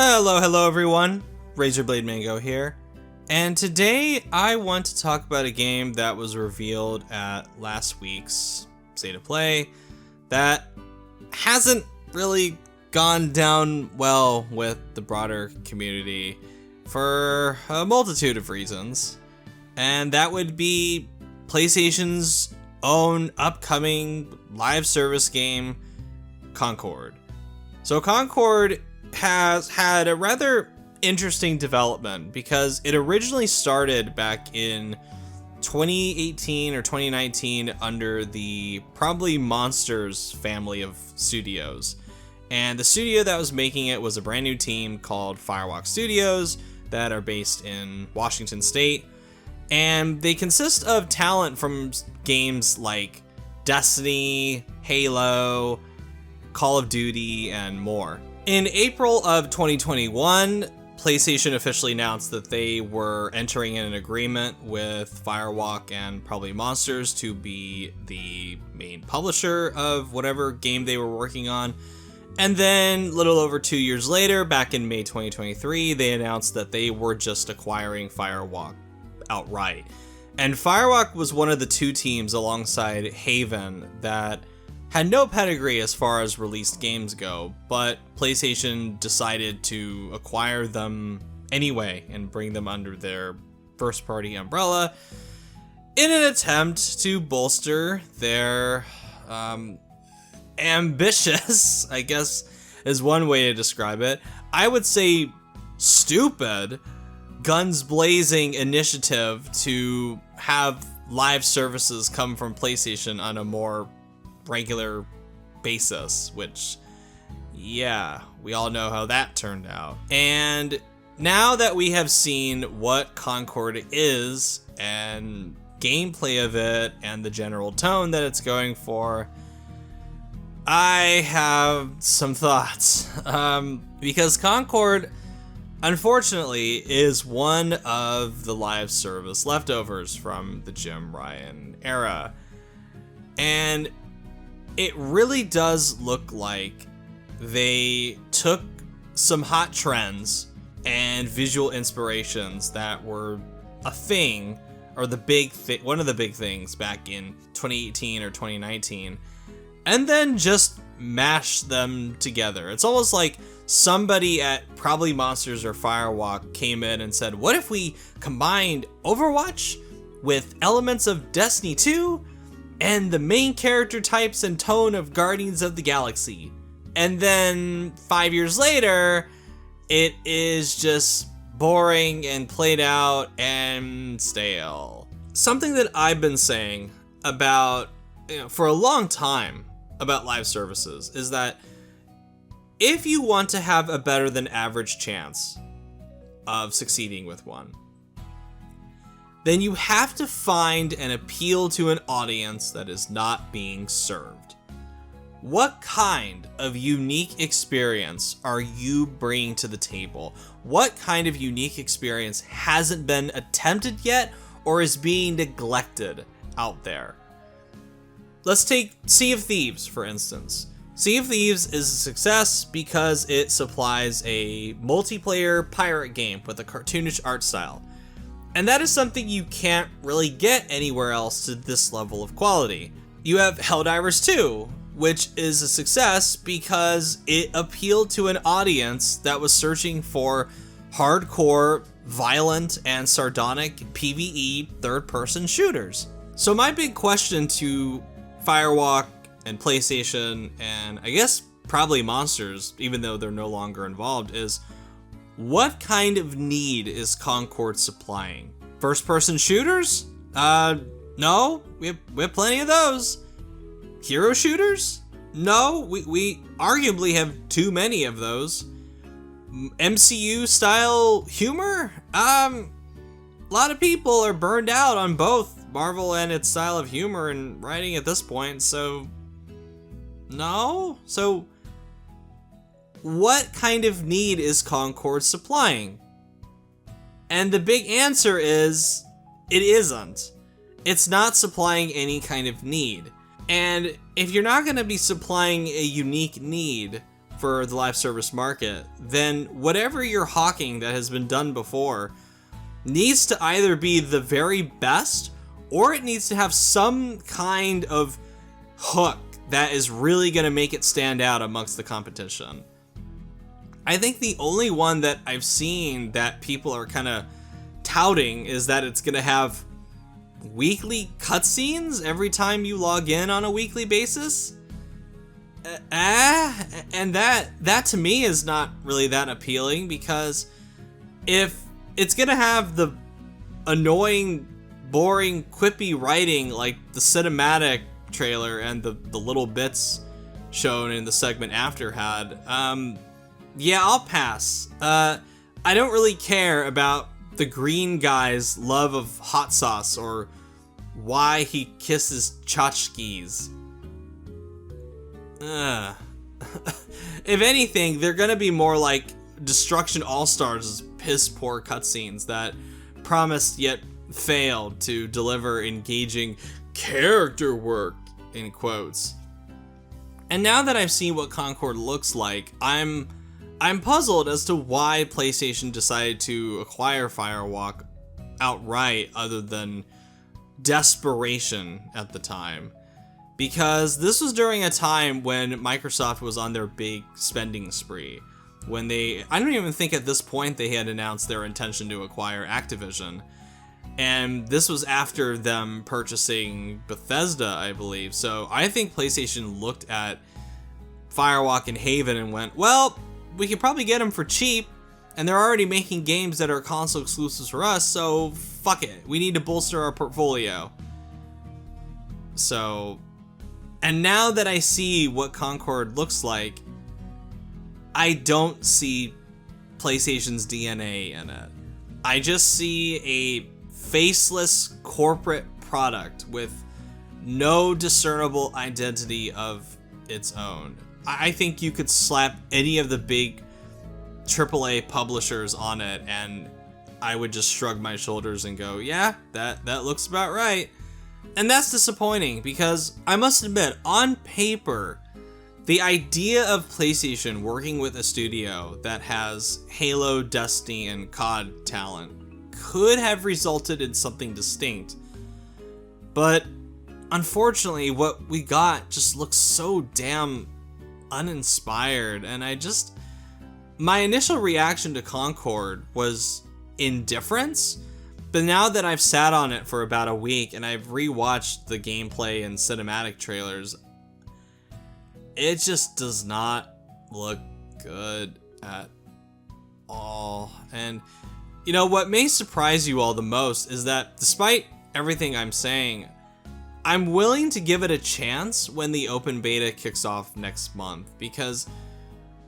Hello everyone, Razorblade Mango here, and today I want to talk about a game that was revealed at last week's State of Play that hasn't really gone down well with the broader community for a multitude of reasons, and that would be PlayStation's own upcoming live service game, Concord. So Concord has had a rather interesting development because it originally started back in 2018 or 2019 under the probably Monsters family of studios. And the studio that was making it was a brand new team called Firewalk Studios that are based in Washington State. And they consist of talent from games like Destiny, Halo, Call of Duty, and more. In April of 2021, PlayStation officially announced that they were entering in an agreement with Firewalk and Probably Monsters to be the main publisher of whatever game they were working on. And then, a little over 2 years later, back in May 2023, they announced that they were just acquiring Firewalk outright. And Firewalk was one of the two teams alongside Haven that had no pedigree as far as released games go, but PlayStation decided to acquire them anyway and bring them under their first-party umbrella in an attempt to bolster their ambitious, I guess is one way to describe it, I would say stupid, guns blazing initiative to have live services come from PlayStation on a more regular basis, which, yeah, we all know how that turned out. And now that we have seen what Concord is and gameplay of it and the general tone that it's going for, I have some thoughts. Because Concord, unfortunately, is one of the live service leftovers from the Jim Ryan era. And it really does look like they took some hot trends and visual inspirations that were a thing, or one of the big things back in 2018 or 2019, and then just mashed them together. It's almost like somebody at Probably Monsters or Firewalk came in and said, what if we combined Overwatch with elements of Destiny 2 and the main character types and tone of Guardians of the Galaxy? And then 5 years later, it is just boring and played out and stale. Something that I've been saying about, for a long time about live services is that if you want to have a better than average chance of succeeding with one, then you have to find and appeal to an audience that is not being served. What kind of unique experience are you bringing to the table? What kind of unique experience hasn't been attempted yet or is being neglected out there? Let's take Sea of Thieves, for instance. Sea of Thieves is a success because it supplies a multiplayer pirate game with a cartoonish art style. And that is something you can't really get anywhere else to this level of quality. You have Helldivers 2, which is a success because it appealed to an audience that was searching for hardcore, violent, and sardonic PvE third-person shooters. So my big question to Firewalk and PlayStation, and I guess probably Monsters, even though they're no longer involved, is what kind of need is Concord supplying? First-person shooters? No, we have plenty of those. Hero shooters? No, we arguably have too many of those. MCU-style humor? A lot of people are burned out on both Marvel and its style of humor and writing at this point, so no? So what kind of need is Concord supplying? And the big answer is, it isn't. It's not supplying any kind of need. And if you're not going to be supplying a unique need for the live service market, then whatever you're hawking that has been done before needs to either be the very best, or it needs to have some kind of hook that is really going to make it stand out amongst the competition. I think the only one that I've seen that people are kind of touting is that it's going to have weekly cutscenes every time you log in on a weekly basis. And that to me is not really that appealing, because if it's going to have the annoying, boring, quippy writing like the cinematic trailer and the little bits shown in the segment after had, yeah, I'll pass. I don't really care about the green guy's love of hot sauce or why he kisses tchotchkes. If anything, they're gonna be more like Destruction All-Stars' piss poor cutscenes that promised yet failed to deliver engaging character work, in quotes. And now that I've seen what Concord looks like, I'm puzzled as to why PlayStation decided to acquire Firewalk outright, other than desperation at the time. Because this was during a time when Microsoft was on their big spending spree. When I don't even think at this point they had announced their intention to acquire Activision. And this was after them purchasing Bethesda, I believe. So I think PlayStation looked at Firewalk and Haven and went, well, we could probably get them for cheap, and they're already making games that are console exclusives for us, so fuck it. We need to bolster our portfolio. So, and now that I see what Concord looks like, I don't see PlayStation's DNA in it. I just see a faceless corporate product with no discernible identity of its own. I think you could slap any of the big AAA publishers on it and I would just shrug my shoulders and go, yeah, that looks about right. And that's disappointing, because I must admit, on paper, the idea of PlayStation working with a studio that has Halo, Destiny, and COD talent could have resulted in something distinct. But unfortunately, what we got just looks so damn uninspired, and my initial reaction to Concord was indifference. But now that I've sat on it for about a week and I've rewatched the gameplay and cinematic trailers, it just does not look good at all. And you know what may surprise you all the most is that despite everything I'm saying, I'm willing to give it a chance when the open beta kicks off next month, because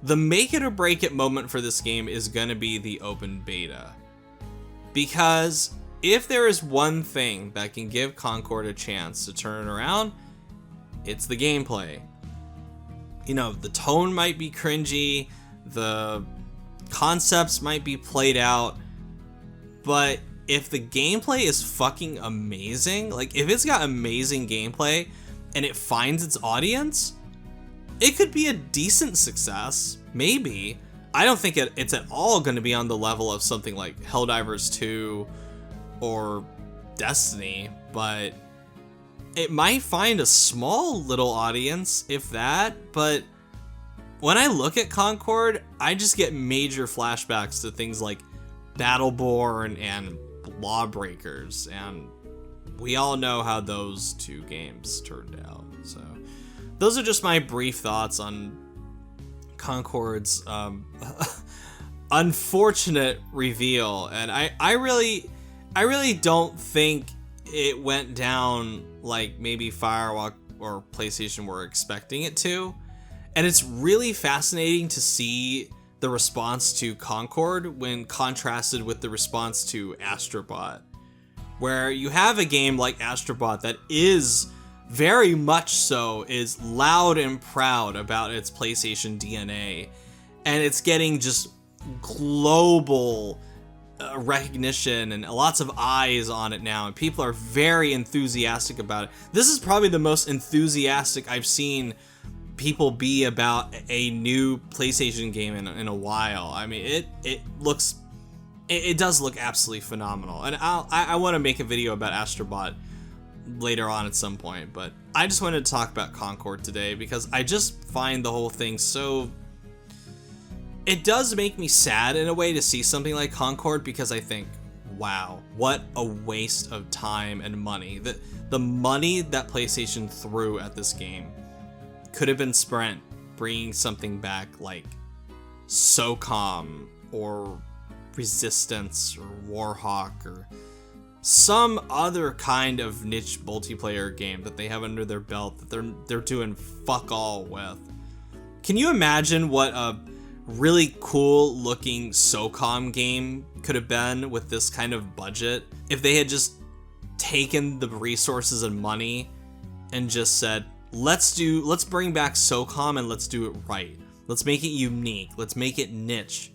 the make it or break it moment for this game is gonna be the open beta. Because if there is one thing that can give Concord a chance to turn it around, it's the gameplay. You know, the tone might be cringy, the concepts might be played out, but if the gameplay is fucking amazing, like if it's got amazing gameplay and it finds its audience, it could be a decent success, maybe. I don't think it's at all going to be on the level of something like Helldivers 2 or Destiny, but it might find a small little audience, if that. But when I look at Concord, I just get major flashbacks to things like Battleborn and Lawbreakers, and we all know how those two games turned out. So those are just my brief thoughts on Concord's unfortunate reveal, and I really don't think it went down like maybe Firewalk or PlayStation were expecting it to. And it's really fascinating to see the response to Concord when contrasted with the response to Astrobot, where you have a game like Astrobot that is very much so is loud and proud about its PlayStation DNA, and it's getting just global recognition and lots of eyes on it now, and people are very enthusiastic about it. This is probably the most enthusiastic I've seen people be about a new PlayStation game in a while. I mean, it does look absolutely phenomenal, and I want to make a video about Astrobot later on at some point, but I just wanted to talk about Concord today because I just find the whole thing so... It does make me sad in a way to see something like Concord, because I think, wow, what a waste of time and money. The money that PlayStation threw at this game could have been spent bringing something back like SOCOM or Resistance or Warhawk or some other kind of niche multiplayer game that they have under their belt that they're doing fuck all with. Can you imagine what a really cool looking SOCOM game could have been with this kind of budget if they had just taken the resources and money and just said, let's bring back SOCOM and let's do it right. Let's make it unique. Let's make it niche.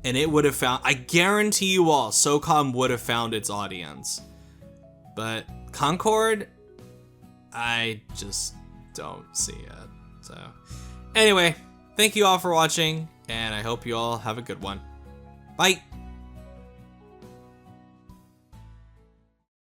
And it would have found, I guarantee you all, SOCOM would have found its audience. But Concord, I just don't see it. So anyway, thank you all for watching, and I hope you all have a good one. Bye!